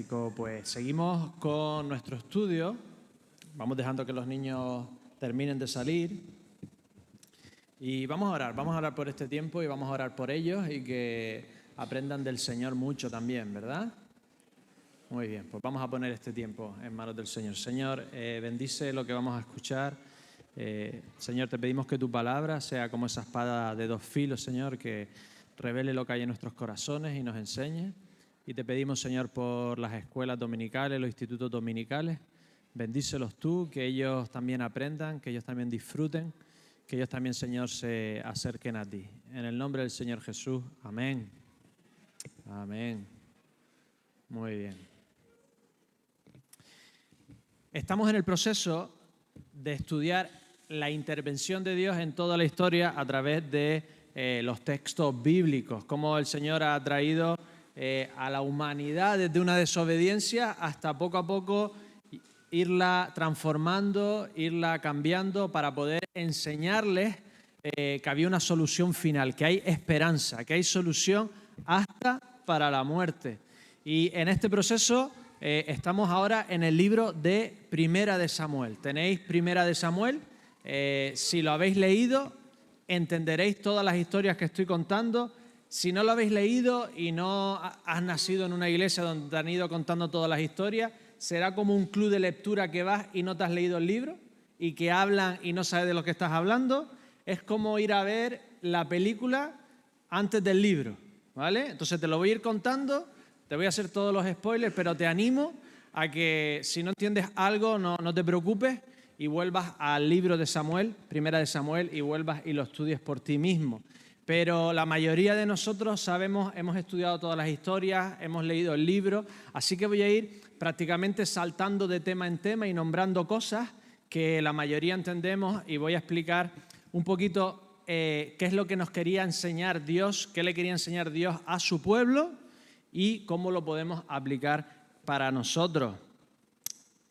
Fantástico, pues seguimos con nuestro estudio. Vamos dejando que los niños terminen de salir. Y vamos a orar por este tiempo y vamos a orar por ellos y que aprendan del Señor mucho también, ¿verdad? Muy bien, pues vamos a poner este tiempo en manos del Señor. Señor, bendice lo que vamos a escuchar. Señor, te pedimos que tu palabra sea como esa espada de dos filos, Señor, que revele lo que hay en nuestros corazones y nos enseñe. Y te pedimos, Señor, por las escuelas dominicales, los institutos dominicales. Bendícelos tú, que ellos también aprendan, que ellos también disfruten, que ellos también, Señor, se acerquen a ti. En el nombre del Señor Jesús. Amén. Amén. Muy bien. Estamos en el proceso de estudiar la intervención de Dios en toda la historia a través de los textos bíblicos, cómo el Señor ha traído a la humanidad desde una desobediencia hasta poco a poco irla transformando, irla cambiando para poder enseñarles que había una solución final, que hay esperanza, que hay solución hasta para la muerte. Y en este proceso estamos ahora en el libro de Primera de Samuel. ¿Tenéis Primera de Samuel? Si lo habéis leído, entenderéis todas las historias que estoy contando. Si no lo habéis leído y no has nacido en una iglesia donde te han ido contando todas las historias, será como un club de lectura que vas y no te has leído el libro y que hablan y no sabes de lo que estás hablando. Es como ir a ver la película antes del libro, ¿vale? Entonces te lo voy a ir contando, te voy a hacer todos los spoilers, pero te animo a que si no entiendes algo no te preocupes y vuelvas al libro de Samuel, Primera de Samuel, y vuelvas y lo estudies por ti mismo. Pero la mayoría de nosotros sabemos, hemos estudiado todas las historias, hemos leído el libro, así que voy a ir prácticamente saltando de tema en tema y nombrando cosas que la mayoría entendemos y voy a explicar un poquito qué es lo que nos quería enseñar Dios, qué le quería enseñar Dios a su pueblo y cómo lo podemos aplicar para nosotros.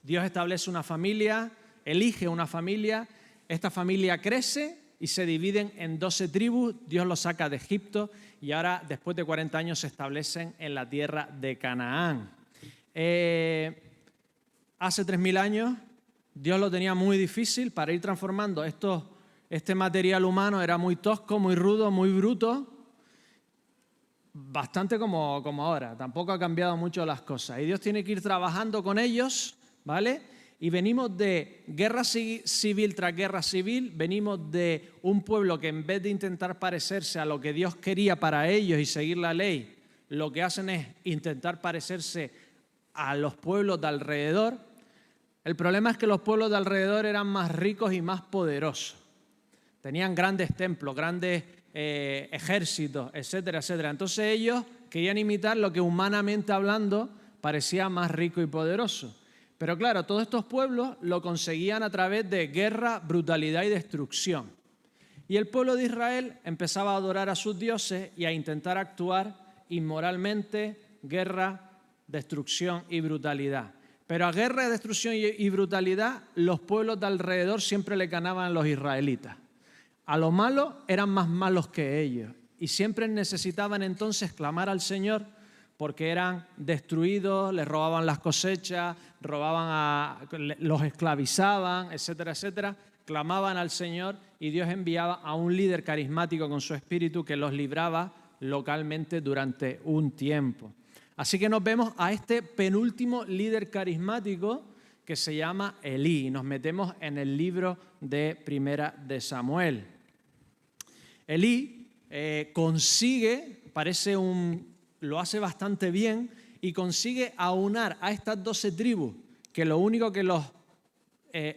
Dios establece una familia, elige una familia, esta familia crece y se dividen en 12 tribus, Dios los saca de Egipto y ahora después de 40 años se establecen en la tierra de Canaán. Hace 3000 años Dios lo tenía muy difícil para ir transformando este material humano, era muy tosco, muy rudo, muy bruto, bastante como ahora, tampoco ha cambiado mucho las cosas y Dios tiene que ir trabajando con ellos, ¿vale? Y venimos de guerra civil tras guerra civil, venimos de un pueblo que en vez de intentar parecerse a lo que Dios quería para ellos y seguir la ley, lo que hacen es intentar parecerse a los pueblos de alrededor. El problema es que los pueblos de alrededor eran más ricos y más poderosos. Tenían grandes templos, grandes ejércitos, etcétera, etcétera. Entonces ellos querían imitar lo que humanamente hablando parecía más rico y poderoso. Pero claro, todos estos pueblos lo conseguían a través de guerra, brutalidad y destrucción. Y el pueblo de Israel empezaba a adorar a sus dioses y a intentar actuar inmoralmente, guerra, destrucción y brutalidad. Pero a guerra, destrucción y brutalidad, los pueblos de alrededor siempre le ganaban a los israelitas. A lo malo eran más malos que ellos y siempre necesitaban entonces clamar al Señor porque eran destruidos, les robaban las cosechas, los esclavizaban, etcétera, etcétera. Clamaban al Señor y Dios enviaba a un líder carismático con su espíritu que los libraba localmente durante un tiempo. Así que nos vemos a este penúltimo líder carismático que se llama Elí. Y nos metemos en el libro de Primera de Samuel. Elí lo hace bastante bien y consigue aunar a estas 12 tribus, que lo único que los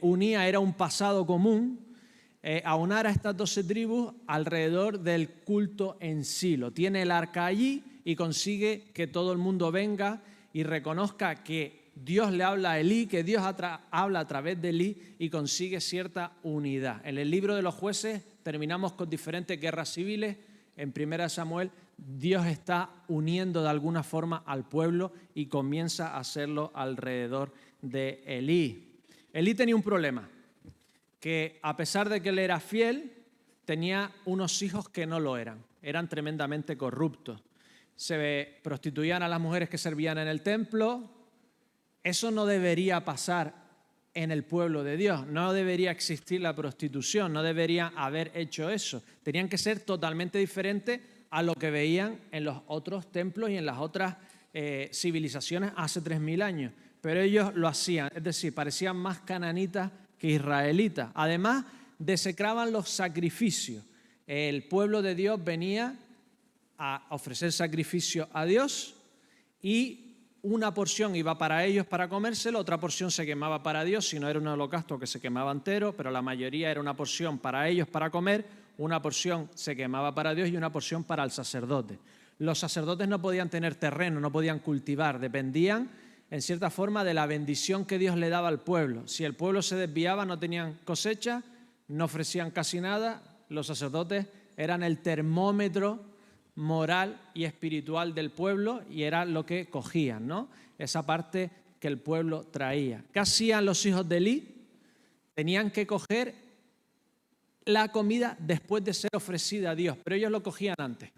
unía era un pasado común, aunar a estas 12 tribus alrededor del culto en Silo. Tiene el arca allí y consigue que todo el mundo venga y reconozca que Dios le habla a Elí, que Dios habla a través de Elí y consigue cierta unidad. En el libro de los jueces terminamos con diferentes guerras civiles. En 1 Samuel, Dios está uniendo de alguna forma al pueblo y comienza a hacerlo alrededor de Elí. Elí tenía un problema, que a pesar de que él era fiel, tenía unos hijos que no lo eran tremendamente corruptos. Se prostituían a las mujeres que servían en el templo, Eso no debería pasar en el pueblo de Dios. No debería existir la prostitución, no debería haber hecho eso. Tenían que ser totalmente diferentes a lo que veían en los otros templos y en las otras civilizaciones hace 3000 años. Pero ellos lo hacían, es decir, parecían más cananitas que israelitas. Además, desecraban los sacrificios. El pueblo de Dios venía a ofrecer sacrificio a Dios y una porción iba para ellos para comérselo, otra porción se quemaba para Dios, si no era un holocausto que se quemaba entero, pero la mayoría era una porción para ellos para comer, una porción se quemaba para Dios y una porción para el sacerdote. Los sacerdotes no podían tener terreno, no podían cultivar, dependían en cierta forma de la bendición que Dios le daba al pueblo. Si el pueblo se desviaba, no tenían cosecha, no ofrecían casi nada, los sacerdotes eran el termómetro moral y espiritual del pueblo y era lo que cogían, ¿no? Esa parte que el pueblo traía. ¿Qué hacían los hijos de Elí? Tenían que coger la comida después de ser ofrecida a Dios, pero ellos lo cogían antes.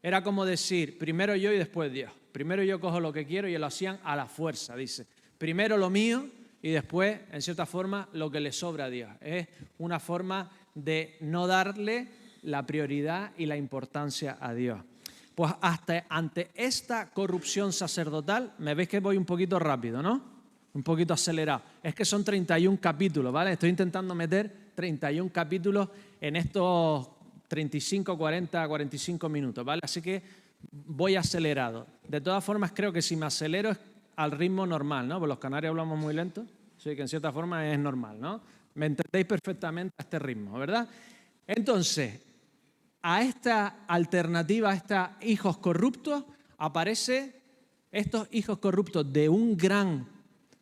Era como decir, primero yo y después Dios. Primero yo cojo lo que quiero y lo hacían a la fuerza, dice. Primero lo mío y después, en cierta forma, lo que le sobra a Dios. Es una forma de no darle la prioridad y la importancia a Dios. Pues hasta ante esta corrupción sacerdotal, me veis que voy un poquito rápido, ¿no? Un poquito acelerado. Es que son 31 capítulos, ¿vale? Estoy intentando meter 31 capítulos en estos 35, 40, 45 minutos, ¿vale? Así que voy acelerado. De todas formas, creo que si me acelero es al ritmo normal, ¿no? Porque los canarios hablamos muy lento, así que en cierta forma es normal, ¿no? Me entendéis perfectamente a este ritmo, ¿verdad? Entonces, a esta alternativa, a estos hijos corruptos, aparecen estos hijos corruptos de un gran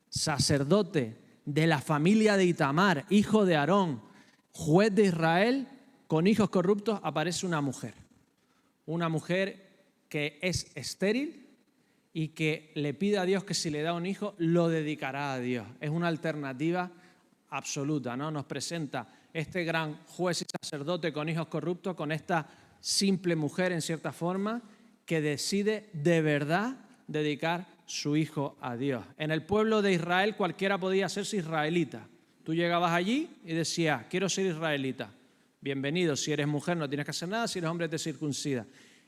sacerdote de la familia de Itamar, hijo de Aarón, juez de Israel, con hijos corruptos, aparece una mujer que es estéril y que le pide a Dios que si le da un hijo, lo dedicará a Dios. Es una alternativa absoluta, ¿no? Nos presenta este gran juez y sacerdote con hijos corruptos, con esta simple mujer, en cierta forma, que decide de verdad dedicar su hijo a Dios. En el pueblo de Israel cualquiera podía hacerse israelita. Tú llegabas allí y decías, quiero ser israelita. Bienvenido, si eres mujer no tienes que hacer nada, si eres hombre te circuncida.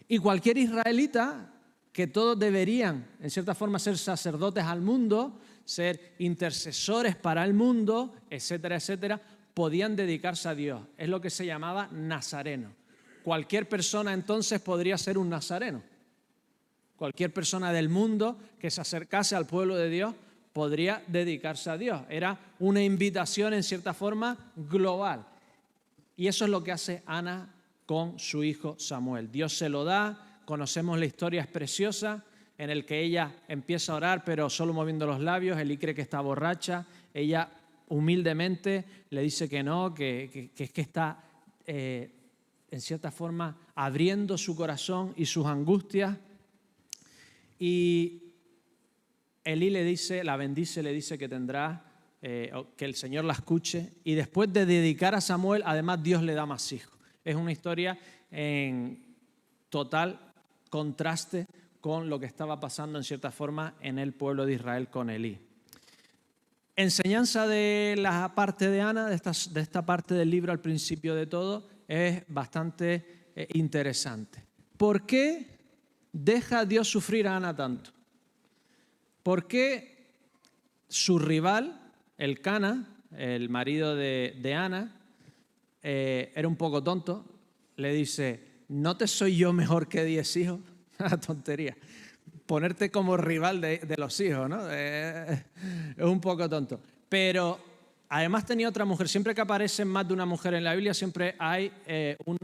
Y cualquier israelita, que todos deberían, en cierta forma, ser sacerdotes al mundo, ser intercesores para el mundo, etcétera, etcétera, podían dedicarse a Dios. Es lo que se llamaba nazareno. Cualquier persona entonces podría ser un nazareno. Cualquier persona del mundo que se acercase al pueblo de Dios podría dedicarse a Dios. Era una invitación en cierta forma global. Y eso es lo que hace Ana con su hijo Samuel. Dios se lo da, conocemos la historia, es preciosa, en el que ella empieza a orar pero solo moviendo los labios, Elí cree que está borracha, ella humildemente le dice que no, que es que está en cierta forma abriendo su corazón y sus angustias. Y Elí le dice, la bendice, le dice que tendrá, que el Señor la escuche. Y después de dedicar a Samuel, además Dios le da más hijos. Es una historia en total contraste con lo que estaba pasando en cierta forma en el pueblo de Israel con Elí. Enseñanza de la parte de Ana, de esta parte del libro al principio de todo, es bastante interesante. ¿Por qué deja Dios sufrir a Ana tanto? ¿Por qué su rival, Elcana, el marido de Ana, era un poco tonto? Le dice, ¿no te soy yo mejor que 10 hijos? Una tontería. Ponerte como rival de los hijos, ¿no? Es un poco tonto. Pero además tenía otra mujer. Siempre que aparece más de una mujer en la Biblia, siempre hay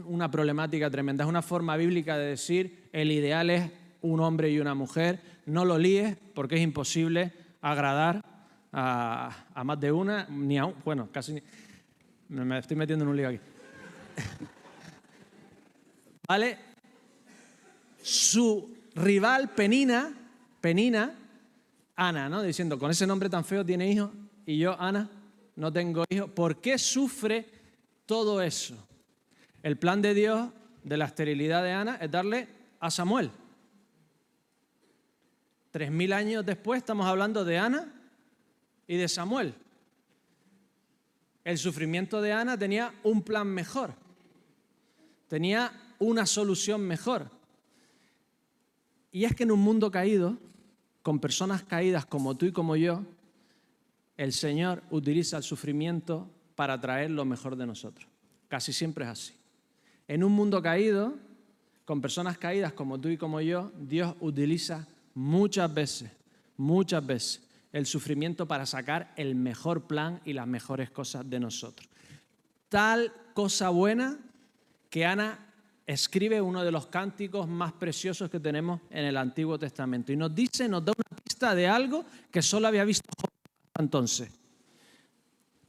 una problemática tremenda. Es una forma bíblica de decir, el ideal es un hombre y una mujer. No lo líes porque es imposible agradar a más de una, ni a un, bueno, casi me estoy metiendo en un lío aquí. ¿Vale? Su rival Penina, Ana, ¿no? Diciendo, con ese nombre tan feo tiene hijos y yo, Ana, no tengo hijos. ¿Por qué sufre todo eso? El plan de Dios de la esterilidad de Ana es darle a Samuel. 3000 años después estamos hablando de Ana y de Samuel. El sufrimiento de Ana tenía un plan mejor, tenía una solución mejor. Y es que en un mundo caído, con personas caídas como tú y como yo, el Señor utiliza el sufrimiento para traer lo mejor de nosotros. Casi siempre es así. En un mundo caído, con personas caídas como tú y como yo, Dios utiliza muchas veces, el sufrimiento para sacar el mejor plan y las mejores cosas de nosotros. Tal cosa buena que Ana escribe uno de los cánticos más preciosos que tenemos en el Antiguo Testamento y nos da una pista de algo que solo había visto Job hasta entonces.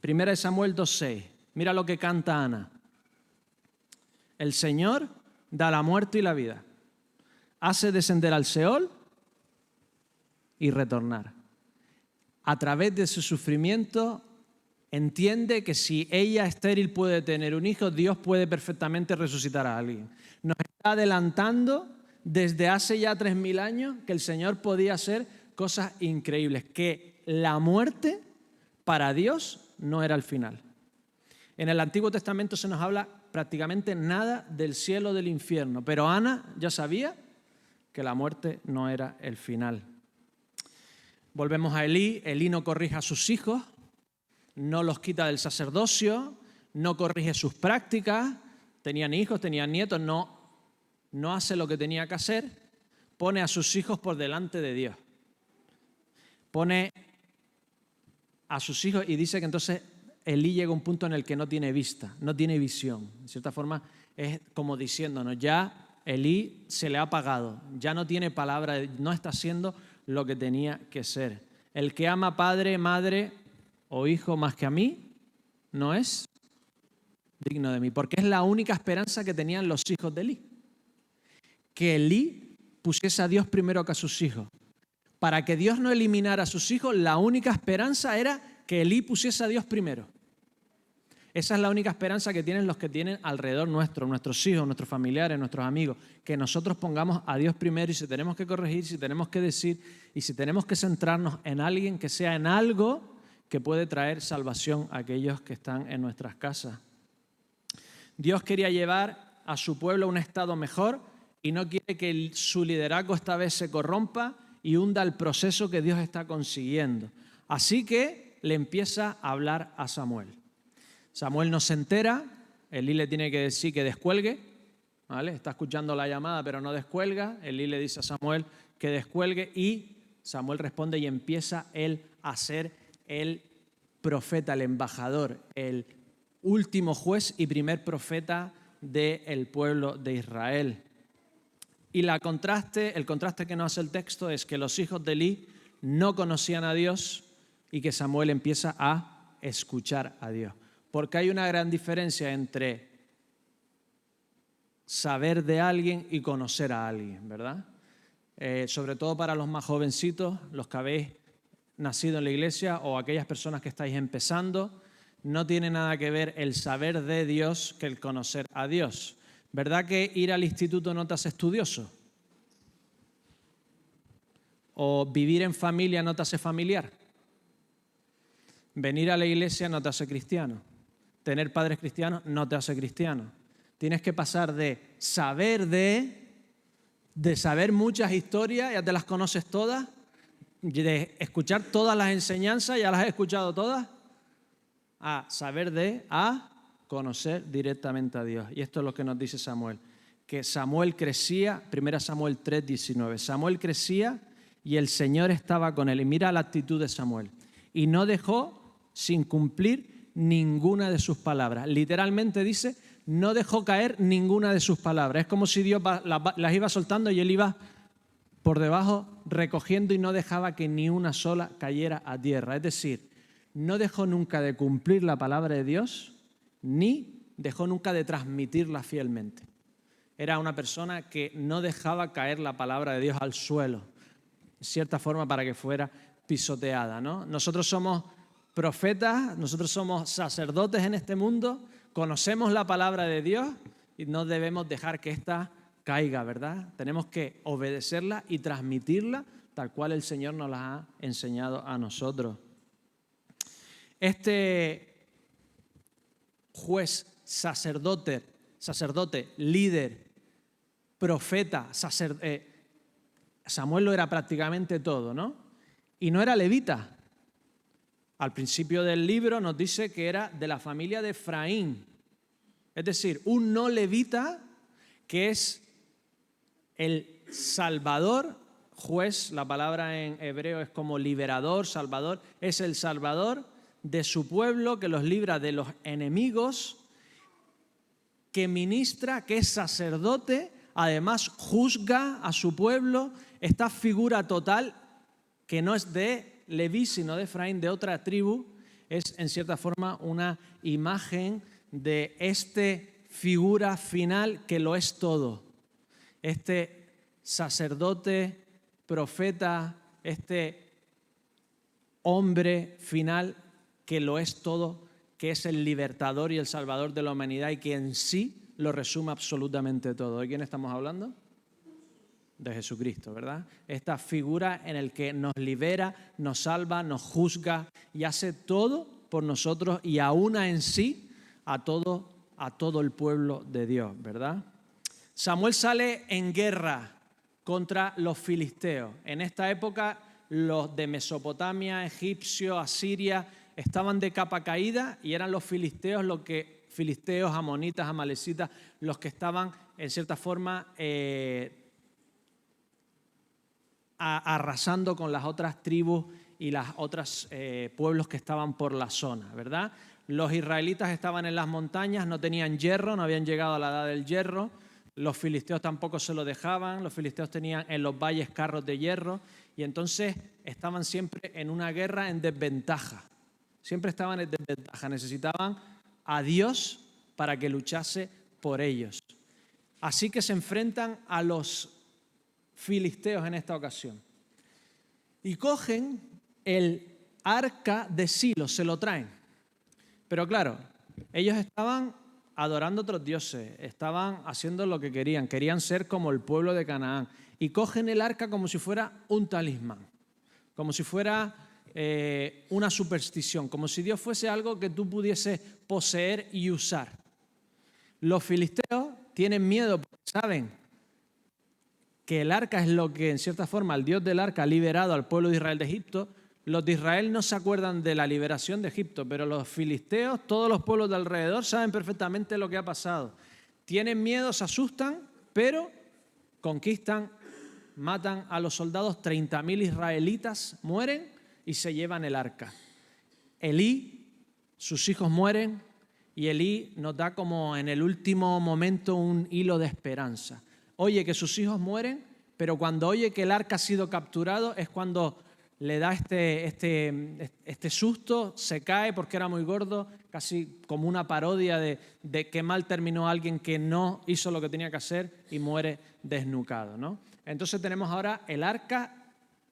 1 Samuel 2:6. Mira lo que canta Ana. El Señor da la muerte y la vida, hace descender al Seol y retornar. A través de su sufrimiento entiende que si ella estéril puede tener un hijo, Dios puede perfectamente resucitar a alguien. Nos está adelantando desde hace ya 3000 años que el Señor podía hacer cosas increíbles, que la muerte para Dios no era el final. En el Antiguo Testamento se nos habla prácticamente nada del cielo o del infierno, pero Ana ya sabía que la muerte no era el final. Volvemos a Elí. Elí no corrige a sus hijos, no los quita del sacerdocio, no corrige sus prácticas, tenían hijos, tenían nietos, no hace lo que tenía que hacer, pone a sus hijos por delante de Dios. Pone a sus hijos y dice que entonces Elí llega a un punto en el que no tiene vista, no tiene visión. En cierta forma es como diciéndonos, ya Elí se le ha apagado, ya no tiene palabra, no está haciendo lo que tenía que ser. El que ama padre, madre o hijo más que a mí, no es digno de mí, porque es la única esperanza que tenían los hijos de Elí. Que Elí pusiese a Dios primero que a sus hijos. Para que Dios no eliminara a sus hijos, la única esperanza era que Elí pusiese a Dios primero. Esa es la única esperanza que tienen los que tienen alrededor nuestro, nuestros hijos, nuestros familiares, nuestros amigos, que nosotros pongamos a Dios primero y si tenemos que corregir, si tenemos que decir y si tenemos que centrarnos en alguien, que sea en algo que puede traer salvación a aquellos que están en nuestras casas. Dios quería llevar a su pueblo a un estado mejor y no quiere que su liderazgo esta vez se corrompa y hunda el proceso que Dios está consiguiendo. Así que le empieza a hablar a Samuel. Samuel no se entera, Elí le tiene que decir que descuelgue, ¿vale? Está escuchando la llamada pero no descuelga, Elí le dice a Samuel que descuelgue y Samuel responde y empieza él a ser el profeta, el embajador, el último juez y primer profeta del pueblo de Israel. Y el contraste que nos hace el texto es que los hijos de Elí no conocían a Dios y que Samuel empieza a escuchar a Dios. Porque hay una gran diferencia entre saber de alguien y conocer a alguien, ¿verdad? Sobre todo para los más jovencitos, los que habéis nacido en la iglesia o aquellas personas que estáis empezando, no tiene nada que ver el saber de Dios que el conocer a Dios. ¿Verdad que ir al instituto no te hace estudioso? ¿O vivir en familia no te hace familiar? Venir a la iglesia no te hace cristiano. Tener padres cristianos no te hace cristiano. Tienes que pasar de saber de saber muchas historias, ya te las conoces todas, de escuchar todas las enseñanzas, ya las has escuchado todas, a saber a conocer directamente a Dios. Y esto es lo que nos dice Samuel, que Samuel crecía, 1 Samuel 3:19, Samuel crecía y el Señor estaba con él. Y mira la actitud de Samuel. Y no dejó sin cumplir ninguna de sus palabras. Literalmente dice, no dejó caer ninguna de sus palabras. Es como si Dios las iba soltando y él iba por debajo recogiendo y no dejaba que ni una sola cayera a tierra. Es decir, no dejó nunca de cumplir la palabra de Dios, ni dejó nunca de transmitirla fielmente. Era una persona que no dejaba caer la palabra de Dios al suelo, en cierta forma para que fuera pisoteada, ¿no? Nosotros somos profetas, nosotros somos sacerdotes en este mundo, conocemos la palabra de Dios y no debemos dejar que ésta caiga, ¿verdad? Tenemos que obedecerla y transmitirla tal cual el Señor nos las ha enseñado a nosotros. Este juez, sacerdote, líder, profeta, Samuel lo era prácticamente todo, ¿no? Y no era levita. Al principio del libro nos dice que era de la familia de Efraín. Es decir, un no levita que es el salvador, juez, la palabra en hebreo es como liberador, salvador, es el salvador de su pueblo que los libra de los enemigos, que ministra, que es sacerdote, además juzga a su pueblo. Esta figura total, que no es de Leví, sino de Efraín, de otra tribu, es en cierta forma una imagen de esta figura final que lo es todo. Este sacerdote, profeta, este hombre final que lo es todo, que es el libertador y el salvador de la humanidad y que en sí lo resume absolutamente todo. ¿De quién estamos hablando? De Jesucristo, ¿verdad? Esta figura en el que nos libera, nos salva, nos juzga y hace todo por nosotros y aúna en sí a todo el pueblo de Dios, ¿verdad? Samuel sale en guerra contra los filisteos. En esta época los de Mesopotamia, egipcio, Asiria, estaban de capa caída y eran los filisteos, filisteos, amonitas, amalecitas, los que estaban en cierta forma arrasando con las otras tribus y las otras pueblos que estaban por la zona, ¿verdad? Los israelitas estaban en las montañas, no tenían hierro, no habían llegado a la edad del hierro. Los filisteos tampoco se lo dejaban, los filisteos tenían en los valles carros de hierro y entonces estaban siempre en una guerra en desventaja. Siempre estaban en desventaja, necesitaban a Dios para que luchase por ellos. Así que se enfrentan a los filisteos en esta ocasión. Y cogen el arca de Silo, se lo traen. Pero claro, ellos estaban adorando a otros dioses, estaban haciendo lo que querían ser como el pueblo de Canaán. Y cogen el arca como si fuera un talismán, como si fuera una superstición, como si Dios fuese algo que tú pudieses poseer y usar. Los filisteos tienen miedo porque saben que el arca es lo que, en cierta forma, el Dios del arca ha liberado al pueblo de Israel de Egipto. Los de Israel no se acuerdan de la liberación de Egipto, pero los filisteos, todos los pueblos de alrededor, saben perfectamente lo que ha pasado. Tienen miedo, se asustan, pero conquistan, matan a los soldados, 30.000 israelitas mueren y se llevan el arca. Elí, sus hijos mueren y Elí nos da como en el último momento un hilo de esperanza. Oye que sus hijos mueren, pero cuando oye que el arca ha sido capturado es cuando le da este susto, se cae porque era muy gordo, casi como una parodia de qué mal terminó alguien que no hizo lo que tenía que hacer y muere desnucado, ¿no? Entonces tenemos ahora el arca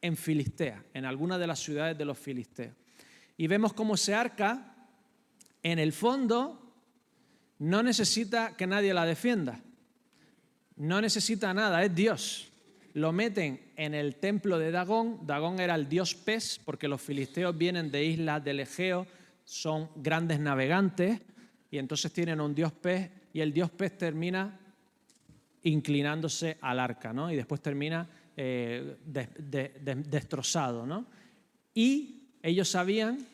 en Filistea, en alguna de las ciudades de los filisteos. Y vemos cómo ese arca, en el fondo, no necesita que nadie la defienda. No necesita nada, es Dios. Lo meten en el templo de Dagón. Dagón era el dios pez, porque los filisteos vienen de islas del Egeo, son grandes navegantes, y entonces tienen un dios pez, y el dios pez termina inclinándose al arca, ¿no? Y después termina destrozado, ¿no? Y ellos sabían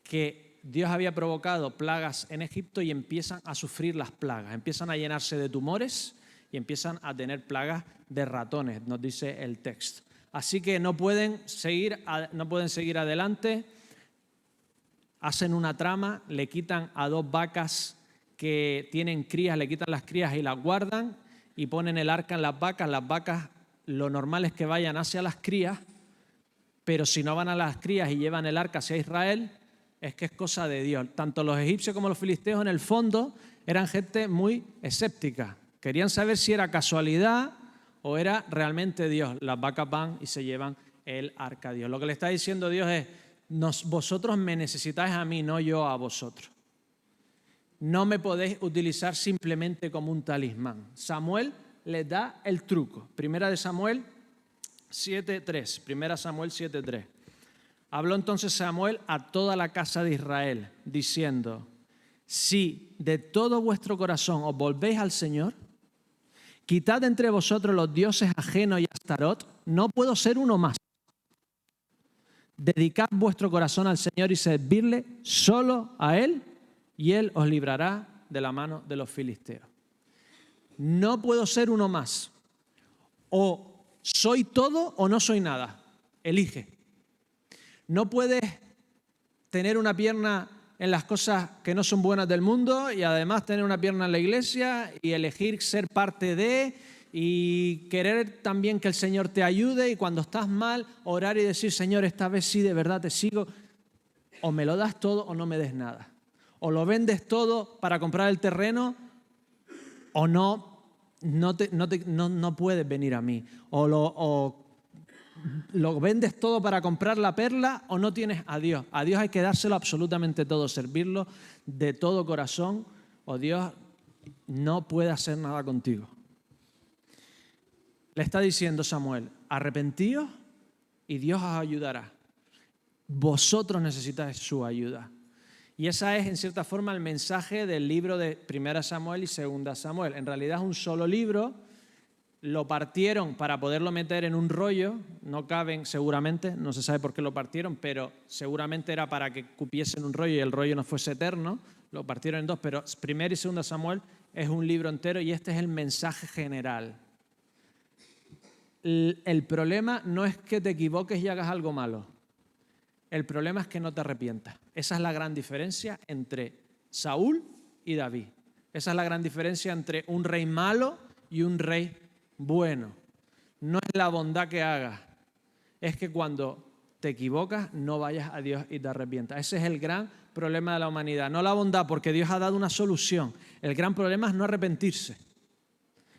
que Dios había provocado plagas en Egipto y empiezan a sufrir las plagas, empiezan a llenarse de tumores y empiezan a tener plagas de ratones, nos dice el texto. Así que no pueden seguir adelante, hacen una trama, le quitan a 2 vacas que tienen crías, le quitan las crías y las guardan y ponen el arca en las vacas lo normal es que vayan hacia las crías, pero si no van a las crías y llevan el arca hacia Israel, es que es cosa de Dios. Tanto los egipcios como los filisteos en el fondo eran gente muy escéptica. Querían saber si era casualidad o era realmente Dios. Las vacas van y se llevan el arca a Dios. Lo que le está diciendo Dios es, vosotros me necesitáis a mí, no yo a vosotros. No me podéis utilizar simplemente como un talismán. Samuel les da el truco. Primera de Samuel, 7:3, 1 Samuel 7:3. Habló entonces Samuel a toda la casa de Israel, diciendo: si de todo vuestro corazón os volvéis al Señor, quitad entre vosotros los dioses ajenos y Astarot, no puedo ser uno más. Dedicad vuestro corazón al Señor y servirle solo a Él, y Él os librará de la mano de los filisteos. No puedo ser uno más. O soy todo o no soy nada. Elige. No puedes tener una pierna en las cosas que no son buenas del mundo y además tener una pierna en la iglesia y elegir ser parte de y querer también que el Señor te ayude y cuando estás mal orar y decir: Señor, esta vez sí de verdad te sigo. O me lo das todo o no me des nada. O lo vendes todo para comprar el terreno o no puedes venir a mí. O lo vendes todo para comprar la perla o no tienes a Dios. A Dios hay que dárselo absolutamente todo, servirlo de todo corazón o Dios no puede hacer nada contigo. Le está diciendo Samuel: arrepentíos y Dios os ayudará. Vosotros necesitáis su ayuda. Y esa es, en cierta forma, el mensaje del libro de 1 Samuel y 2 Samuel. En realidad es un solo libro. Lo partieron para poderlo meter en un rollo. No caben, seguramente, no se sabe por qué lo partieron, pero seguramente era para que cupiesen un rollo y el rollo no fuese eterno. Lo partieron en dos, pero 1 y 2 Samuel es un libro entero y este es el mensaje general. El problema no es que te equivoques y hagas algo malo. El problema es que no te arrepientas. Esa es la gran diferencia entre Saúl y David. Esa es la gran diferencia entre un rey malo y un rey bueno. No es la bondad que hagas, es que cuando te equivocas no vayas a Dios y te arrepientas. Ese es el gran problema de la humanidad. No la bondad, porque Dios ha dado una solución. El gran problema es no arrepentirse.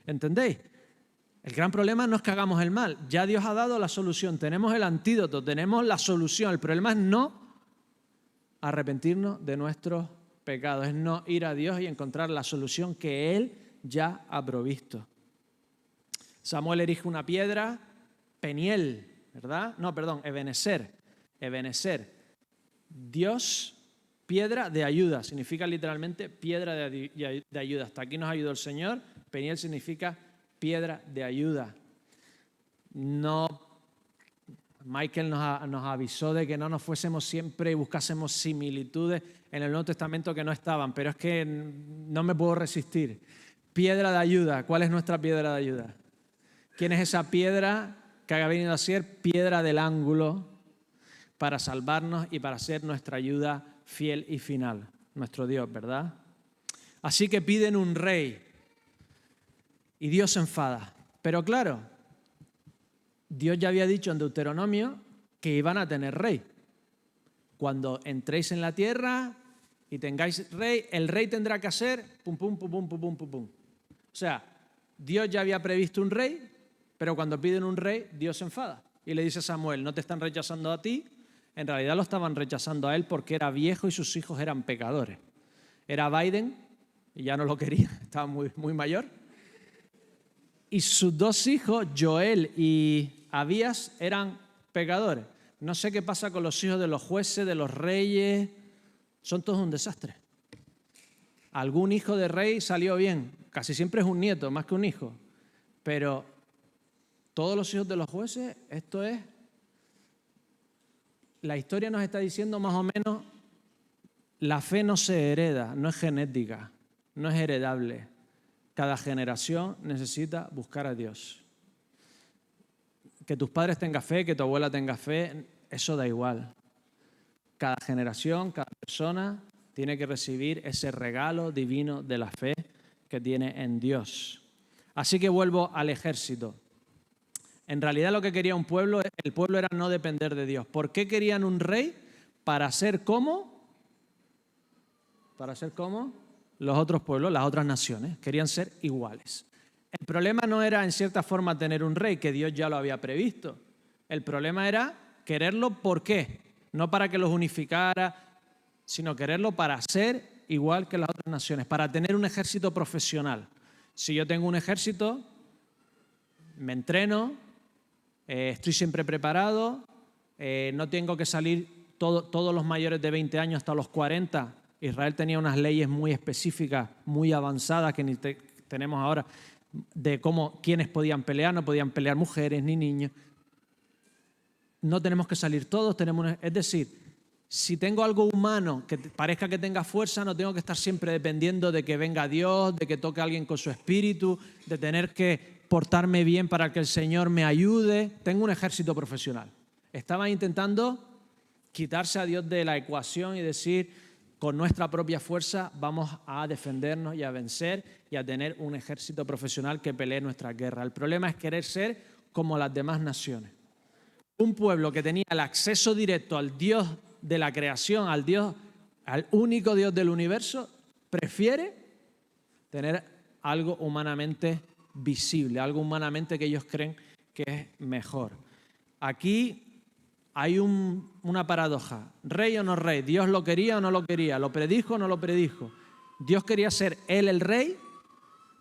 ¿Entendéis? El gran problema no es que hagamos el mal. Ya Dios ha dado la solución. Tenemos el antídoto, tenemos la solución. El problema es no arrepentirnos de nuestros pecados. Es no ir a Dios y encontrar la solución que Él ya ha provisto. Samuel erige una piedra, Peniel, ¿verdad? No, perdón, Ebenezer. Dios, piedra de ayuda. Significa literalmente piedra de ayuda. Hasta aquí nos ayudó el Señor. Peniel significa piedra de ayuda. No, Michael nos avisó de que no nos fuésemos siempre y buscásemos similitudes en el Nuevo Testamento que no estaban, pero es que no me puedo resistir. Piedra de ayuda. ¿Cuál es nuestra piedra de ayuda? ¿Quién es esa piedra que ha venido a ser piedra del ángulo para salvarnos y para ser nuestra ayuda fiel y final? Nuestro Dios, ¿verdad? Así que piden un rey. Y Dios se enfada. Pero claro, Dios ya había dicho en Deuteronomio que iban a tener rey. Cuando entréis en la tierra y tengáis rey, el rey tendrá que hacer pum, pum, pum, pum, pum, pum, pum, pum. O sea, Dios ya había previsto un rey, pero cuando piden un rey, Dios se enfada. Y le dice a Samuel: no te están rechazando a ti, en realidad lo estaban rechazando a él porque era viejo y sus hijos eran pecadores. Era Biden y ya no lo quería, estaba muy, muy mayor. Y sus dos hijos, Joel y Abías, eran pecadores. No sé qué pasa con los hijos de los jueces, de los reyes. Son todos un desastre. Algún hijo de rey salió bien. Casi siempre es un nieto, más que un hijo. Pero todos los hijos de los jueces, esto es... La historia nos está diciendo más o menos, la fe no se hereda, no es genética, no es heredable. Cada generación necesita buscar a Dios. Que tus padres tengan fe, que tu abuela tenga fe, eso da igual. Cada generación, cada persona tiene que recibir ese regalo divino de la fe que tiene en Dios. Así que vuelvo al ejército. En realidad lo que quería el pueblo era no depender de Dios. ¿Por qué querían un rey? Para ser como los otros pueblos, las otras naciones. Querían ser iguales. El problema no era en cierta forma tener un rey, que Dios ya lo había previsto. El problema era quererlo, ¿por qué? No para que los unificara, sino quererlo para ser igual que las otras naciones, para tener un ejército profesional. Si yo tengo un ejército, me entreno, estoy siempre preparado, no tengo que salir todos los mayores de 20 años hasta los 40. Israel tenía unas leyes muy específicas, muy avanzadas que ni tenemos ahora, de cómo quiénes podían pelear, no podían pelear mujeres ni niños. No tenemos que salir todos, es decir, si tengo algo humano que parezca que tenga fuerza, no tengo que estar siempre dependiendo de que venga Dios, de que toque a alguien con su espíritu, de tener que portarme bien para que el Señor me ayude. Tengo un ejército profesional. Estaban intentando quitarse a Dios de la ecuación y decir, con nuestra propia fuerza vamos a defendernos y a vencer y a tener un ejército profesional que pelee nuestra guerra. El problema es querer ser como las demás naciones. Un pueblo que tenía el acceso directo al Dios de la creación, al único Dios del universo, prefiere tener algo humanamente visible, algo humanamente que ellos creen que es mejor. Aquí hay una paradoja. ¿Rey o no rey? ¿Dios lo quería o no lo quería? ¿Lo predijo o no lo predijo? Dios quería ser él el rey,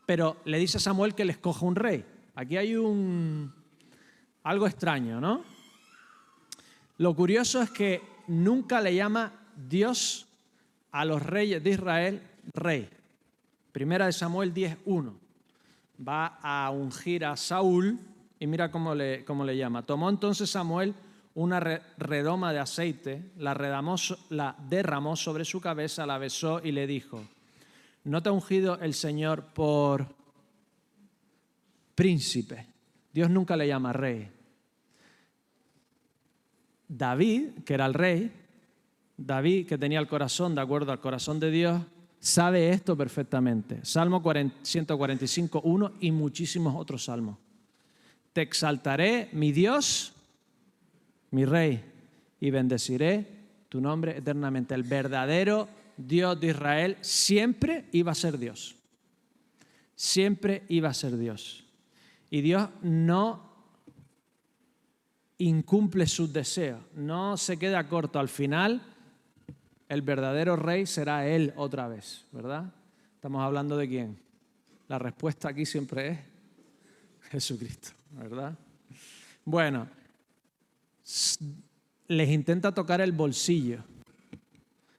pero le dice a Samuel que le escoja un rey. Aquí hay algo extraño, ¿no? Lo curioso es que nunca le llama Dios a los reyes de Israel rey. Primera de Samuel 10:1. Va a ungir a Saúl y mira cómo le llama. Tomó entonces Samuel una redoma de aceite, la derramó sobre su cabeza, la besó y le dijo, ¿no te ha ungido el Señor por príncipe? Dios nunca le llama rey. David, que era el rey, David, que tenía el corazón de acuerdo al corazón de Dios, sabe esto perfectamente. Salmo 145:1 y muchísimos otros salmos. Te exaltaré, mi Dios, mi rey, y bendeciré tu nombre eternamente. El verdadero Dios de Israel siempre iba a ser Dios. Siempre iba a ser Dios. Y Dios no incumple sus deseos, no se queda corto. Al final, el verdadero rey será Él otra vez, ¿verdad? Estamos hablando de quién. La respuesta aquí siempre es Jesucristo, ¿verdad? Bueno, les intenta tocar el bolsillo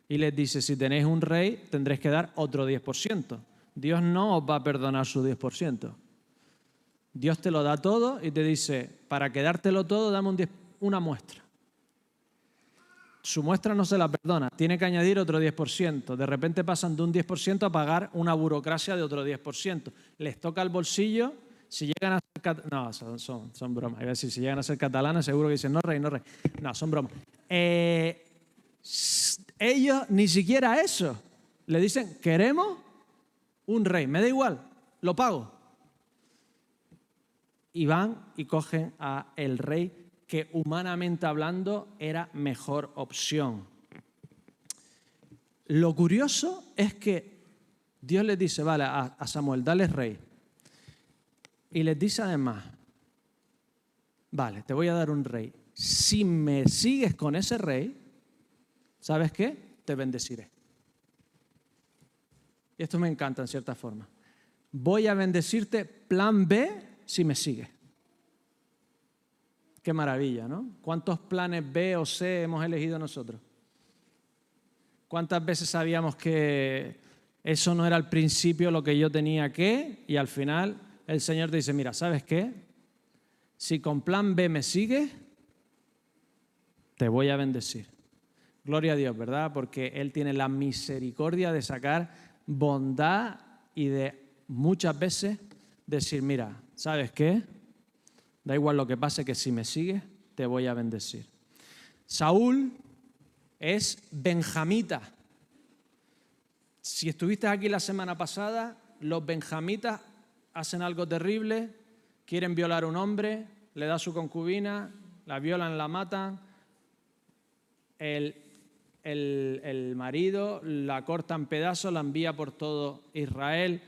y les dice, si tenéis un rey, tendréis que dar otro 10%. Dios no os va a perdonar su 10%. Dios te lo da todo y te dice, para quedártelo todo, dame una muestra. Su muestra no se la perdona, tiene que añadir otro 10%. De repente pasan de un 10% a pagar una burocracia de otro 10%. Les toca el bolsillo, si llegan a ser no, son bromas. Iba a decir, si llegan a ser catalanes, seguro que dicen, no rey, no rey. No, son bromas. Ellos ni siquiera eso. Le dicen, queremos un rey, me da igual, lo pago. Y van y cogen a el rey que humanamente hablando era mejor opción. Lo curioso es que Dios les dice, vale, a Samuel, dale rey. Y les dice además, vale, te voy a dar un rey. Si me sigues con ese rey, ¿sabes qué? Te bendeciré. Y esto me encanta en cierta forma. Voy a bendecirte, plan B, si me sigues. Qué maravilla, ¿no? ¿Cuántos planes B o C hemos elegido nosotros? ¿Cuántas veces sabíamos que eso no era al principio lo que yo tenía que? Y al final el Señor te dice, mira, ¿sabes qué? Si con plan B me sigues, te voy a bendecir. Gloria a Dios, ¿verdad? Porque Él tiene la misericordia de sacar bondad y de muchas veces decir, mira, ¿sabes qué? Da igual lo que pase, que si me sigues, te voy a bendecir. Saúl es benjamita. Si estuviste aquí la semana pasada, los benjamitas hacen algo terrible, quieren violar a un hombre, le da su concubina, la violan, la matan, el marido la corta en pedazos, la envía por todo Israel.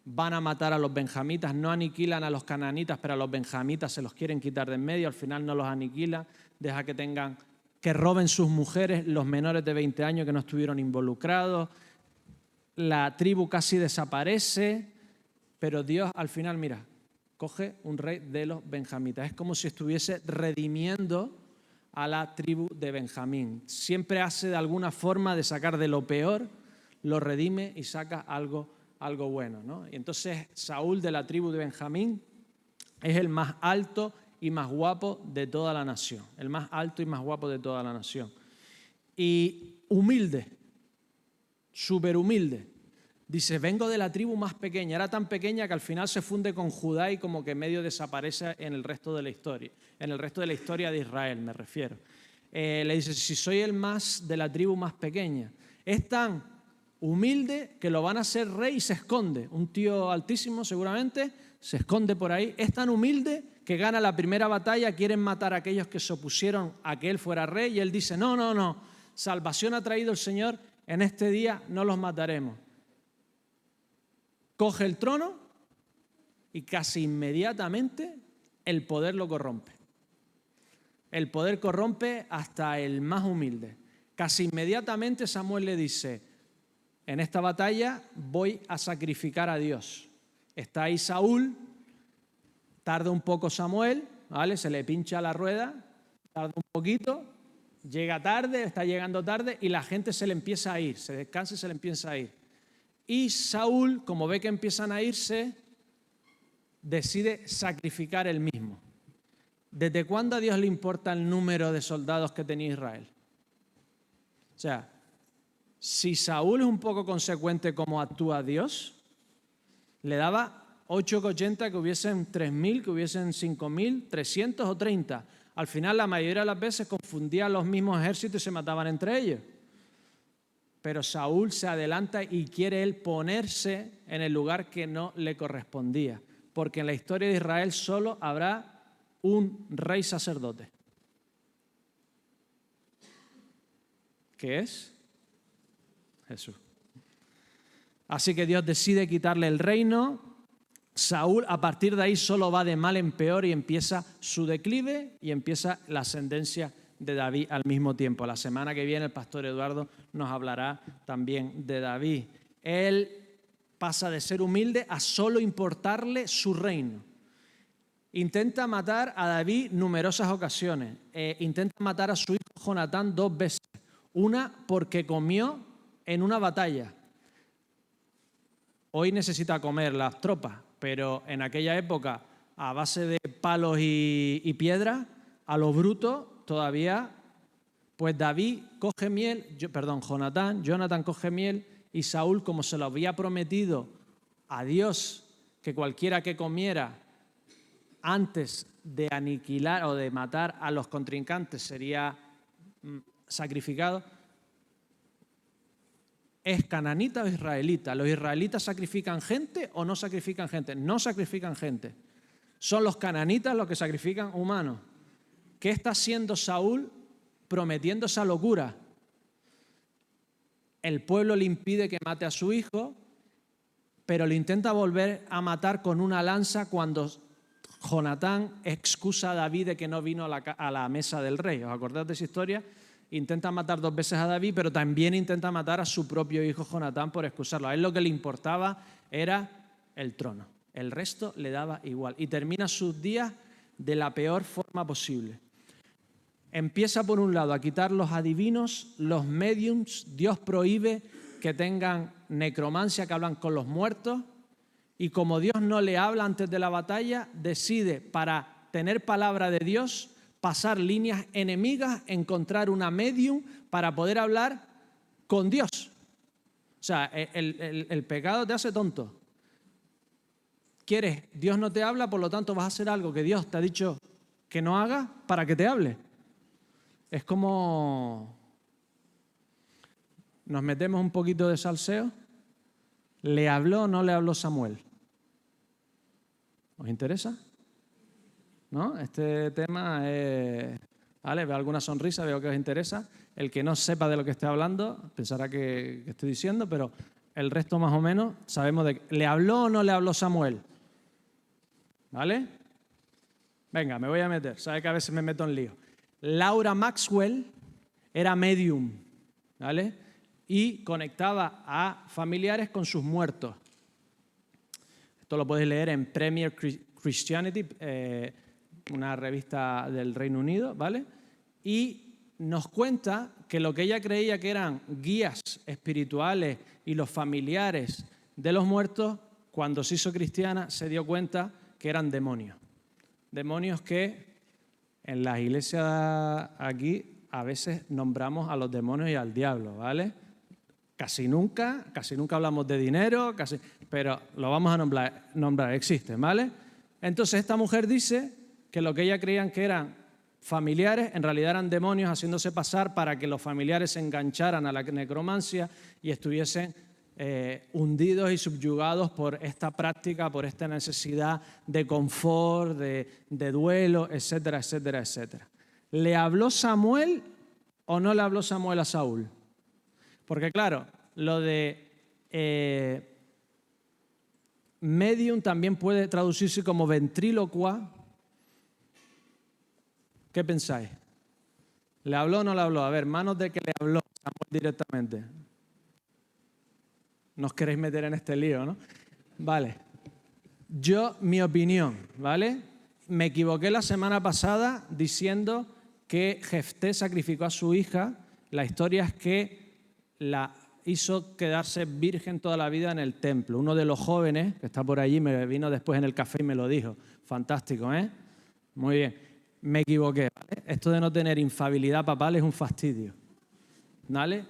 Van a matar a los benjamitas, no aniquilan a los cananitas, pero a los benjamitas se los quieren quitar de en medio, al final no los aniquila, deja que roben sus mujeres, los menores de 20 años que no estuvieron involucrados, la tribu casi desaparece, pero Dios al final, mira, coge un rey de los benjamitas. Es como si estuviese redimiendo a la tribu de Benjamín. Siempre hace de alguna forma de sacar de lo peor, lo redime y saca algo bueno, ¿no? Y entonces Saúl de la tribu de Benjamín es el más alto y más guapo de toda la nación. El más alto y más guapo de toda la nación. Y humilde, súper humilde. Dice, vengo de la tribu más pequeña. Era tan pequeña que al final se funde con Judá y como que medio desaparece en el resto de la historia. En el resto de la historia de Israel, me refiero. Le dice, si soy el más de la tribu más pequeña. Es tan humilde que lo van a hacer rey y se esconde. Un tío altísimo seguramente se esconde por ahí. Es tan humilde que gana la primera batalla, quieren matar a aquellos que se opusieron a que él fuera rey y él dice, no, salvación ha traído el Señor, en este día no los mataremos. Coge el trono y casi inmediatamente el poder lo corrompe. El poder corrompe hasta el más humilde. Casi inmediatamente Samuel le dice, en esta batalla voy a sacrificar a Dios. Está ahí Saúl, tarda un poco Samuel, ¿vale? Se le pincha la rueda, tarda un poquito, llega tarde, está llegando tarde y la gente se le empieza a ir, se descansa y se le empieza a ir. Y Saúl, como ve que empiezan a irse, decide sacrificar él mismo. ¿Desde cuándo a Dios le importa el número de soldados que tenía Israel? O sea, si Saúl es un poco consecuente como actúa Dios, le daba 8 que 80 que hubiesen 3.000, que hubiesen 5.000, 300 o 30. Al final, la mayoría de las veces confundían los mismos ejércitos y se mataban entre ellos. Pero Saúl se adelanta y quiere él ponerse en el lugar que no le correspondía. Porque en la historia de Israel solo habrá un rey sacerdote. ¿Qué es? Jesús. Así que Dios decide quitarle el reino. Saúl a partir de ahí solo va de mal en peor y empieza su declive y empieza la ascendencia de David al mismo tiempo. La semana que viene el pastor Eduardo nos hablará también de David. Él pasa de ser humilde a solo importarle su reino. Intenta matar a David numerosas ocasiones. Intenta matar a su hijo Jonatán 2 veces. Una porque comió en una batalla. Hoy necesita comer las tropas, pero en aquella época, a base de palos y piedras, a lo bruto, todavía, pues David coge miel, Jonatán coge miel y Saúl, como se lo había prometido a Dios, que cualquiera que comiera antes de aniquilar o de matar a los contrincantes sería sacrificado. ¿Es cananita o israelita? ¿Los israelitas sacrifican gente o no sacrifican gente? No sacrifican gente. Son los cananitas los que sacrifican humanos. ¿Qué está haciendo Saúl prometiendo esa locura? El pueblo le impide que mate a su hijo, pero lo intenta volver a matar con una lanza cuando Jonatán excusa a David de que no vino a la mesa del rey. ¿Os acordáis de esa historia? Intenta matar 2 veces a David, pero también intenta matar a su propio hijo Jonatán por excusarlo. A él lo que le importaba era el trono. El resto le daba igual. Y termina sus días de la peor forma posible. Empieza por un lado a quitar los adivinos, los mediums. Dios prohíbe que tengan necromancia, que hablan con los muertos. Y como Dios no le habla antes de la batalla, decide, para tener palabra de Dios, pasar líneas enemigas, encontrar una medium para poder hablar con Dios. O sea, el pecado te hace tonto. Dios no te habla, por lo tanto vas a hacer algo que Dios te ha dicho que no hagas para que te hable. Es como nos metemos un poquito de salseo. ¿Le habló o no le habló Samuel? ¿Os interesa? ¿No? Este tema es... ¿Vale? Veo alguna sonrisa, veo que os interesa. El que no sepa de lo que estoy hablando pensará que estoy diciendo, pero el resto más o menos sabemos de... ¿Le habló o no le habló Samuel? ¿Vale? Venga, me voy a meter. Sabe que a veces me meto en lío. Laura Maxwell era medium, ¿vale? Y conectaba a familiares con sus muertos. Esto lo podéis leer en Premier Christianity, una revista del Reino Unido, ¿vale? Y nos cuenta que lo que ella creía que eran guías espirituales y los familiares de los muertos, cuando se hizo cristiana, se dio cuenta que eran demonios. Demonios que en las iglesias aquí a veces nombramos a los demonios y al diablo, ¿vale? Casi nunca hablamos de dinero, pero lo vamos a nombrar, existen, ¿vale? Entonces esta mujer dice que lo que ella creían que eran familiares, en realidad eran demonios haciéndose pasar para que los familiares se engancharan a la necromancia y estuviesen hundidos y subyugados por esta práctica, por esta necesidad de confort, de duelo, etcétera, etcétera, etcétera. ¿Le habló Samuel o no le habló Samuel a Saúl? Porque claro, lo de medium también puede traducirse como ventrílocua. ¿Qué pensáis? ¿Le habló o no le habló? A ver, manos de que le habló Samuel directamente. No os queréis meter en este lío, ¿no? Vale. Mi opinión, ¿vale? Me equivoqué la semana pasada diciendo que Jefté sacrificó a su hija. La historia es que la hizo quedarse virgen toda la vida en el templo. Uno de los jóvenes que está por allí me vino después en el café y me lo dijo. Fantástico, ¿eh? Muy bien. Me equivoqué, ¿vale? Esto de no tener infalibilidad papal es un fastidio, ¿vale?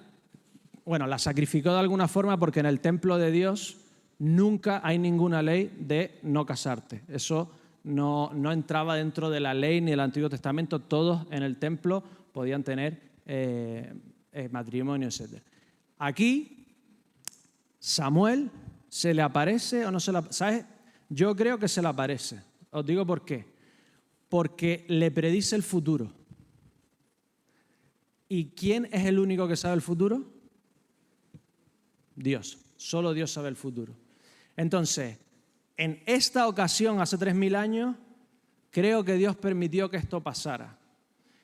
Bueno, la sacrificó de alguna forma porque en el templo de Dios nunca hay ninguna ley de no casarte. Eso no entraba dentro de la ley ni del Antiguo Testamento. Todos en el templo podían tener matrimonio, etc. Aquí, Samuel, ¿se le aparece o no se le aparece? ¿Sabes? Yo creo que se le aparece. Os digo por qué. Porque le predice el futuro. ¿Y quién es el único que sabe el futuro? Dios. Solo Dios sabe el futuro. Entonces, en esta ocasión, hace 3000 años, creo que Dios permitió que esto pasara.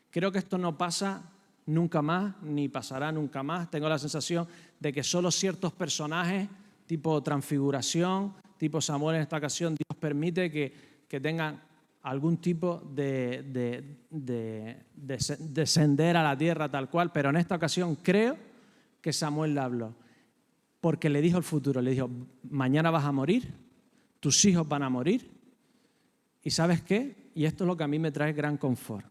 Creo que esto no pasa nunca más, ni pasará nunca más. Tengo la sensación de que solo ciertos personajes, tipo Transfiguración, tipo Samuel en esta ocasión, Dios permite que tengan algún tipo de descender a la tierra tal cual, pero en esta ocasión creo que Samuel le habló, porque le dijo el futuro, le dijo, mañana vas a morir, tus hijos van a morir, y ¿sabes qué? Y esto es lo que a mí me trae gran confort.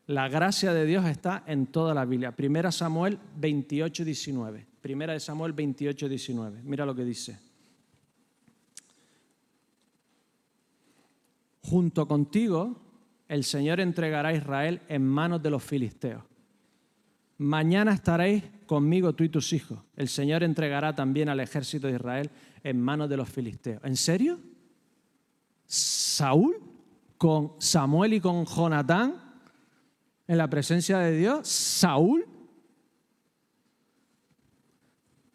La gracia de Dios está en toda la Biblia. 1 Samuel 28, 19. 1 Samuel 28, 19. Mira lo que dice. Junto contigo, el Señor entregará a Israel en manos de los filisteos. Mañana estaréis conmigo tú y tus hijos. El Señor entregará también al ejército de Israel en manos de los filisteos. ¿En serio? ¿Saúl con Samuel y con Jonatán en la presencia de Dios? ¿Saúl?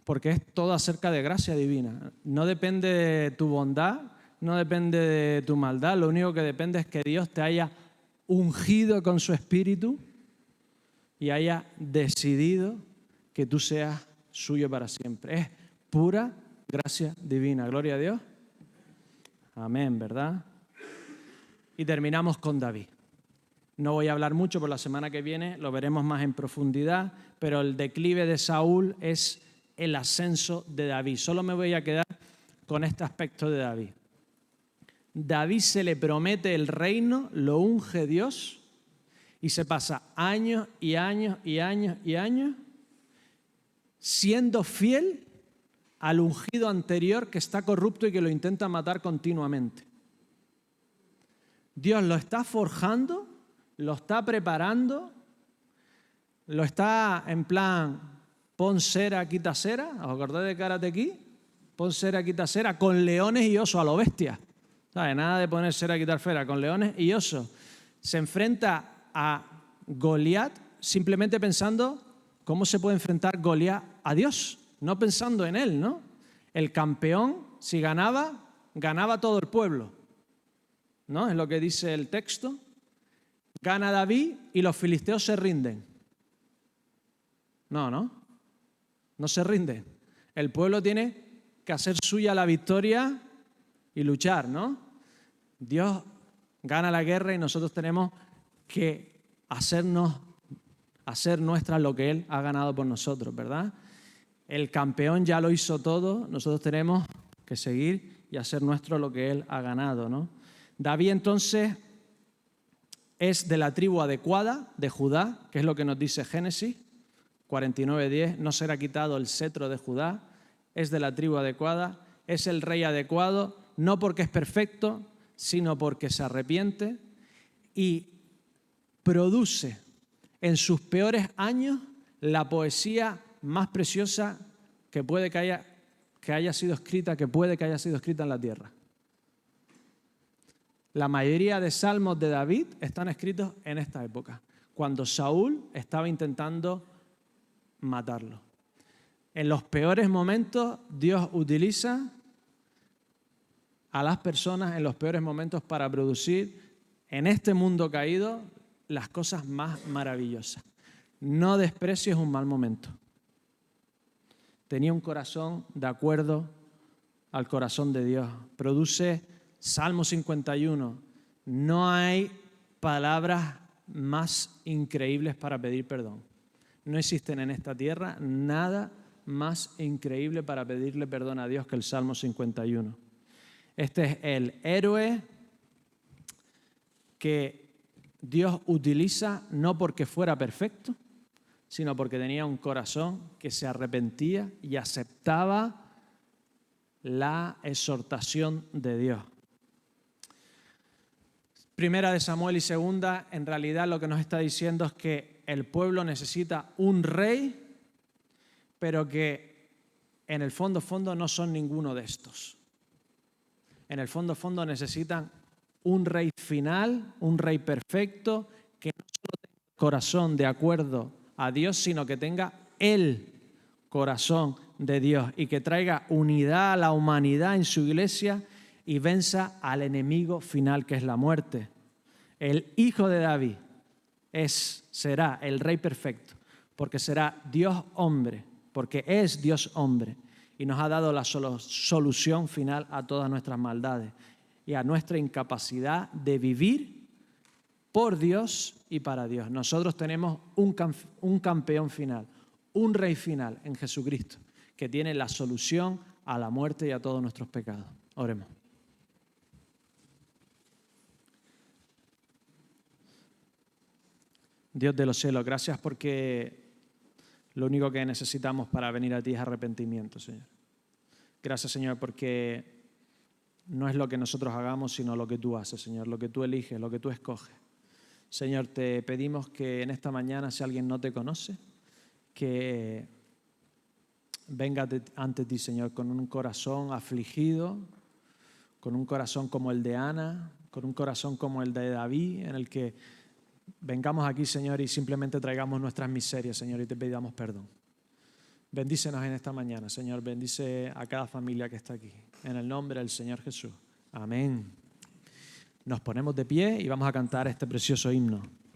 Porque es todo acerca de gracia divina. No depende de tu bondad, no depende de tu maldad, lo único que depende es que Dios te haya ungido con su espíritu y haya decidido que tú seas suyo para siempre. Es pura gracia divina. Gloria a Dios. Amén, ¿verdad? Y terminamos con David. No voy a hablar mucho, por la semana que viene lo veremos más en profundidad, pero el declive de Saúl es el ascenso de David. Solo me voy a quedar con este aspecto de David. David se le promete el reino, lo unge Dios y se pasa años y años y años y años siendo fiel al ungido anterior que está corrupto y que lo intenta matar continuamente. Dios lo está forjando, lo está preparando, lo está en plan pon cera, quita cera. ¿Os acordáis de Karate Kid? Pon cera, quita cera, con leones y osos a lo bestia. ¿Sabes? Nada de poner cera, quitar cera, con leones y osos. Se enfrenta a Goliat simplemente pensando cómo se puede enfrentar Goliat a Dios, no pensando en él, ¿no? El campeón, si ganaba, ganaba todo el pueblo, ¿no? Es lo que dice el texto. Gana David y los filisteos se rinden. No se rinden. El pueblo tiene que hacer suya la victoria y luchar, ¿no? Dios gana la guerra y nosotros tenemos que hacer nuestra lo que Él ha ganado por nosotros, ¿verdad? El campeón ya lo hizo todo, nosotros tenemos que seguir y hacer nuestro lo que Él ha ganado, ¿no? David entonces es de la tribu adecuada de Judá, que es lo que nos dice Génesis 49:10, no será quitado el cetro de Judá, es de la tribu adecuada, es el rey adecuado, no porque es perfecto, sino porque se arrepiente y produce en sus peores años la poesía más preciosa que puede que haya sido escrita en la tierra. La mayoría de salmos de David están escritos en esta época, cuando Saúl estaba intentando matarlo. En los peores momentos, Dios utiliza a las personas en los peores momentos para producir en este mundo caído las cosas más maravillosas. No desprecies un mal momento. Tenía un corazón de acuerdo al corazón de Dios. Produce Salmo 51. No hay palabras más increíbles para pedir perdón. No existen en esta tierra nada más increíble para pedirle perdón a Dios que el Salmo 51. Este es el héroe que Dios utiliza no porque fuera perfecto, sino porque tenía un corazón que se arrepentía y aceptaba la exhortación de Dios. Primera de Samuel y segunda, en realidad lo que nos está diciendo es que el pueblo necesita un rey, pero que en el fondo no son ninguno de estos. En el fondo necesitan un rey final, un rey perfecto, que no solo tenga el corazón de acuerdo a Dios, sino que tenga el corazón de Dios y que traiga unidad a la humanidad en su iglesia y venza al enemigo final, que es la muerte. El hijo de David será el rey perfecto, porque será Dios hombre, porque es Dios hombre y nos ha dado la solución final a todas nuestras maldades y a nuestra incapacidad de vivir por Dios y para Dios. Nosotros tenemos un campeón final, un rey final en Jesucristo, que tiene la solución a la muerte y a todos nuestros pecados. Oremos. Dios de los cielos, gracias porque lo único que necesitamos para venir a ti es arrepentimiento, Señor. Gracias, Señor, porque no es lo que nosotros hagamos, sino lo que tú haces, Señor, lo que tú eliges, lo que tú escoges. Señor, te pedimos que en esta mañana, si alguien no te conoce, que venga ante ti, Señor, con un corazón afligido, con un corazón como el de Ana, con un corazón como el de David, en el que vengamos aquí, Señor, y simplemente traigamos nuestras miserias, Señor, y te pedamos perdón. Bendícenos en esta mañana, Señor. Bendice a cada familia que está aquí. En el nombre del Señor Jesús. Amén. Nos ponemos de pie y vamos a cantar este precioso himno.